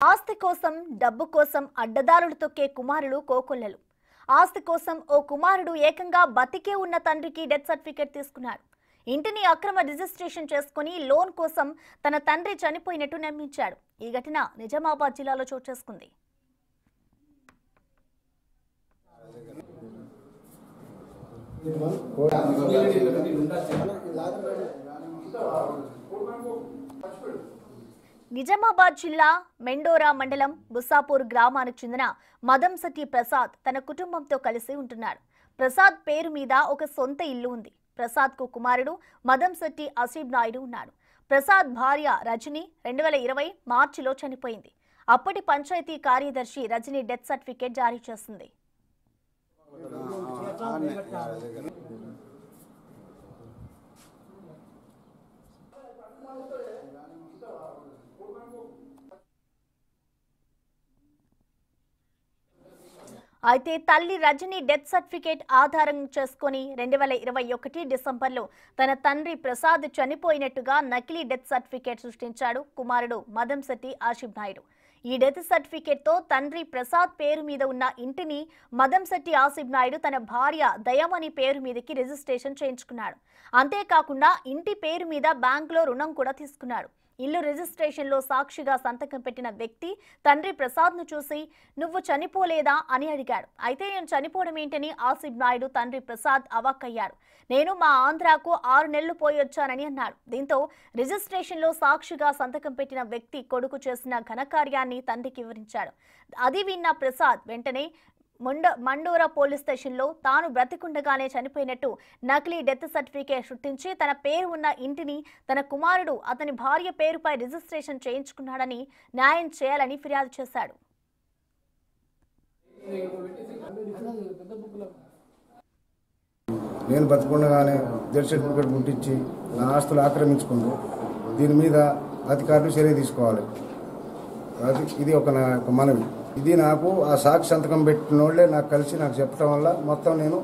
ఆస్తి కోసం డబ్బు కోసం అడ్డదారులు తొక్కే కుమారులు కోకొల్లలు. ఆస్తి కోసం ఓ కుమారుడు ఏకంగా బతికే ఉన్న తండ్రికి డెత్ సర్టిఫికేట్ తీసుకున్నాడు. ఇంటిని అక్రమ రిజిస్ట్రేషన్ చేసుకుని లోన్ కోసం తన తండ్రి చనిపోయినట్టు నమ్మించాడు. ఈ ఘటన నిజామాబాద్ జిల్లాలో చోటు చేసుకుంది. నిజామాబాద్ జిల్లా మెండోరా మండలం బుస్సాపూర్ గ్రామానికి చెందిన మదంశెట్టి ప్రసాద్ తన కుటుంబంతో కలిసి ఉంటున్నాడు. ప్రసాద్ పేరు మీద ఒక సొంత ఇల్లు ఉంది. ప్రసాద్ కు కుమారుడు మదంశెట్టి ఆసిఫ్ నాయుడు ఉన్నాడు. ప్రసాద్ భార్య రజని 2020 మార్చిలో చనిపోయింది. అప్పటి పంచాయతీ కార్యదర్శి రజని డెత్ సర్టిఫికేట్ జారీ చేసింది. అయితే తల్లి రజని డెత్ సర్టిఫికేట్ ఆధారం చేసుకుని 2021 డిసెంబర్లో తన తండ్రి ప్రసాద్ చనిపోయినట్టుగా నకిలీ డెత్ సర్టిఫికేట్ సృష్టించాడు కుమారుడు మదంశెట్టి ఆసిఫ్ నాయుడు. ఈ డెత్ సర్టిఫికేట్ తో తండ్రి ప్రసాద్ పేరు మీద ఉన్న ఇంటిని మదంశెట్టి ఆసిఫ్ నాయుడు తన భార్య దయమణి పేరు మీదకి రిజిస్ట్రేషన్ చేయించుకున్నాడు. అంతేకాకుండా ఇంటి పేరు మీద బ్యాంకులో రుణం కూడా తీసుకున్నాడు. ఇల్లు రిజిస్ట్రేషన్ లో సాక్షిగా సంతకం పెట్టిన వ్యక్తి తండ్రి ప్రసాద్ ను చూసి నువ్వు చనిపోలేదా అని అడిగాడు. అయితే నేను చనిపోవడం ఏంటని ఆసిఫ్ నాయుడు తండ్రి ప్రసాద్ అవాక్కయ్యాడు. నేను మా ఆంధ్రాకు 6 నెలలు పోయి వచ్చానని అన్నాడు. దీంతో రిజిస్ట్రేషన్ లో సాక్షిగా సంతకం పెట్టిన వ్యక్తి కొడుకు చేసిన ఘనకార్యాన్ని తండ్రికి వివరించాడు. అది విన్న ప్రసాద్ వెంటనే మండోరా పోలీస్ స్టేషన్లో తాను బ్రతికుండగానే చనిపోయినట్టు నకిలీ డెత్ సర్టిఫికేట్ సృష్టించి తన పేరు ఉన్న ఇంటిని తన కుమారుడు అతని భార్య పేరుపై రిజిస్ట్రేషన్ చేయించుకున్నాడని న్యాయం చేయాలని ఫిర్యాదు చేశాడు. నేను బతికుండగానే డెత్ సర్టిఫికేట్ పుట్టించి నా ఆస్తులు ఆక్రమించుకుంది. దీని మీద అధికారులు చర్య తీసుకోవాలి. ఇది ఒక మనవి. ఇది నాకు ఆ సాక్షి సంతకం పెట్టిన వాళ్ళే నాకు కలిసి నాకు చెప్పడం వల్ల మొత్తం నేను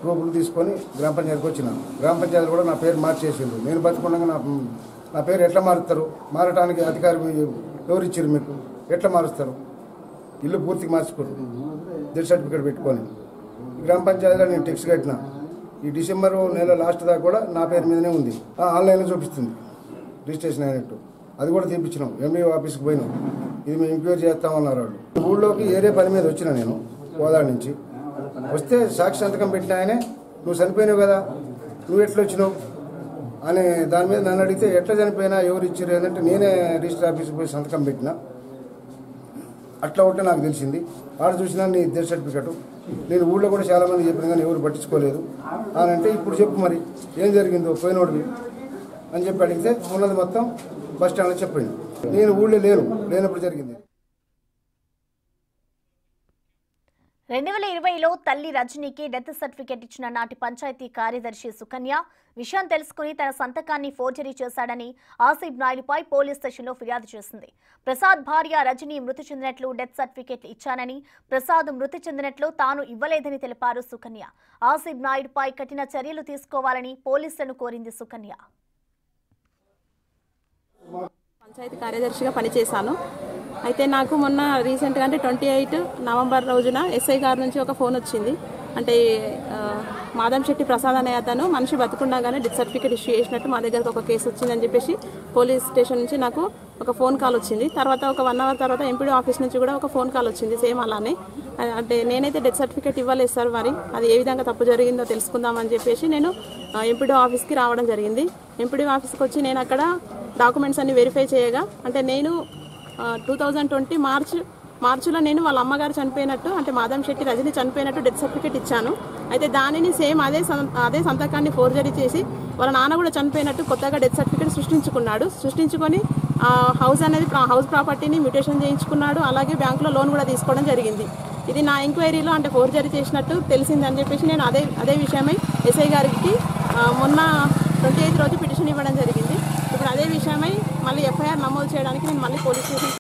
ప్రూఫ్లు తీసుకొని గ్రామ పంచాయతీకి వచ్చినాను. గ్రామ పంచాయతీ కూడా నా పేరు మార్చేసిండు. నేను బతికుండగా నా పేరు ఎట్లా మారుస్తారు? మారటానికి అధికారి ఎవరు ఇచ్చారు? మీకు ఎట్లా మారుస్తారు? ఇల్లు పూర్తిగా మార్చుకోరు డెత్ సర్టిఫికేట్ పెట్టుకొని. గ్రామ పంచాయతీలో నేను టెక్స్ట్ కట్టిన. ఈ డిసెంబర్ నెల లాస్ట్ దాకా కూడా నా పేరు మీదనే ఉంది. ఆన్లైన్లో చూపిస్తుంది రిజిస్ట్రేషన్ అయినట్టు. అది కూడా తీపించినాం. ఎంఈఓ ఆఫీస్కి పోయినాం. ఇది మేము ఎంక్వైరీ చేస్తామన్నారు వాళ్ళు. ఊళ్ళోకి ఏరే పని మీద వచ్చిన నేను కోదాడ నుంచి వస్తే సాక్షి సంతకం పెట్టిన ఆయనే నువ్వు చనిపోయినావు కదా, నువ్వు ఎట్లా వచ్చినావు అని దాని మీద నన్ను అడిగితే ఎట్లా చనిపోయినా ఎవరు ఇచ్చారు ఏంటంటే నేనే రిజిస్టర్ ఆఫీస్కి పోయి సంతకం పెట్టిన. అట్లా ఉంటే నాకు తెలిసింది. ఆడ చూసినా నీ డెత్ సర్టిఫికేట్. నేను ఊళ్ళో కూడా చాలామంది చెప్పిన కానీ ఎవరు పట్టించుకోలేదు అని అంటే ఇప్పుడు చెప్పు మరి ఏం జరిగిందో పోయినోడివి అని చెప్పి అడిగితే ఉన్నది మొత్తం బస్ స్టాండ్లో చెప్పింది. నేను ఊళ్ళో లేనప్పుడు జరిగింది. 2020లో తల్లి రజనీకి డెత్ సర్టిఫికేట్ ఇచ్చిన నాటి పంచాయతీ కార్యదర్శి సుకన్య విషయం తెలుసుకుని తన సంతకాన్ని ఫోర్జరీ చేశాడని ఆసిఫ్ నాయుడుపై పోలీస్ స్టేషన్లో ఫిర్యాదు చేసింది. ప్రసాద్ భార్య రజనీ మృతి చెందినట్లు డెత్ సర్టిఫికేట్ ఇచ్చానని, ప్రసాద్ మృతి చెందినట్లు తాను ఇవ్వలేదని తెలిపారు సుకన్య. ఆసిఫ్ నాయుడుపై కఠిన చర్యలు తీసుకోవాలని పోలీసులను కోరింది సుకన్య. పంచాయతీ కార్యదర్శిగా పనిచేశాను. అయితే నాకు మొన్న రీసెంట్గా అంటే 28 నవంబర్ రోజున ఎస్ఐ గారి నుంచి ఒక ఫోన్ వచ్చింది. అంటే మదంశెట్టి ప్రసాద్ అనే అతను మనిషి బతుకుండగానే డెత్ సర్టిఫికేట్ ఇష్యూ చేసినట్టు మా దగ్గరకు ఒక కేసు వచ్చిందని చెప్పేసి పోలీస్ స్టేషన్ నుంచి నాకు ఒక ఫోన్ కాల్ వచ్చింది. తర్వాత ఒక 1 అవర్ తర్వాత ఎంపీడీ ఆఫీస్ నుంచి కూడా ఒక ఫోన్ కాల్ వచ్చింది సేమ్ అలానే. అంటే నేనైతే డెత్ సర్టిఫికేట్ ఇవ్వలేదు సార్, మరి అది ఏ విధంగా తప్పు జరిగిందో తెలుసుకుందామని చెప్పేసి నేను ఎంపీడీ ఆఫీస్కి రావడం జరిగింది. ఎంపీడీ ఆఫీస్కి వచ్చి నేను అక్కడ డాక్యుమెంట్స్ అన్ని వెరిఫై చేయగా అంటే నేను 2020 మార్చిలో నేను వాళ్ళ అమ్మగారు చనిపోయినట్టు అంటే మదంశెట్టి రజని చనిపోయినట్టు డెత్ సర్టిఫికేట్ ఇచ్చాను. అయితే దానిని సేమ్ అదే సంతకాన్ని ఫోర్జరీ చేసి వాళ్ళ నాన్న కూడా చనిపోయినట్టు కొత్తగా డెత్ సర్టిఫికేట్ సృష్టించుకొని హౌస్ ప్రాపర్టీని మ్యూటేషన్ చేయించుకున్నాడు. అలాగే బ్యాంకులో లోన్ కూడా తీసుకోవడం జరిగింది. ఇది నా ఎంక్వైరీలో అంటే ఫోర్జరీ చేసినట్టు తెలిసిందని చెప్పేసి నేను అదే విషయమై ఎస్ఐ గారికి మొన్న 28 రోజు పిటిషన్ ఇవ్వడం జరిగింది. ఇప్పుడు అదే విషయమై మళ్ళీ ఎఫ్ఐఆర్ నమోదు చేయడానికి నేను మళ్ళీ పోలీస్ స్టేషన్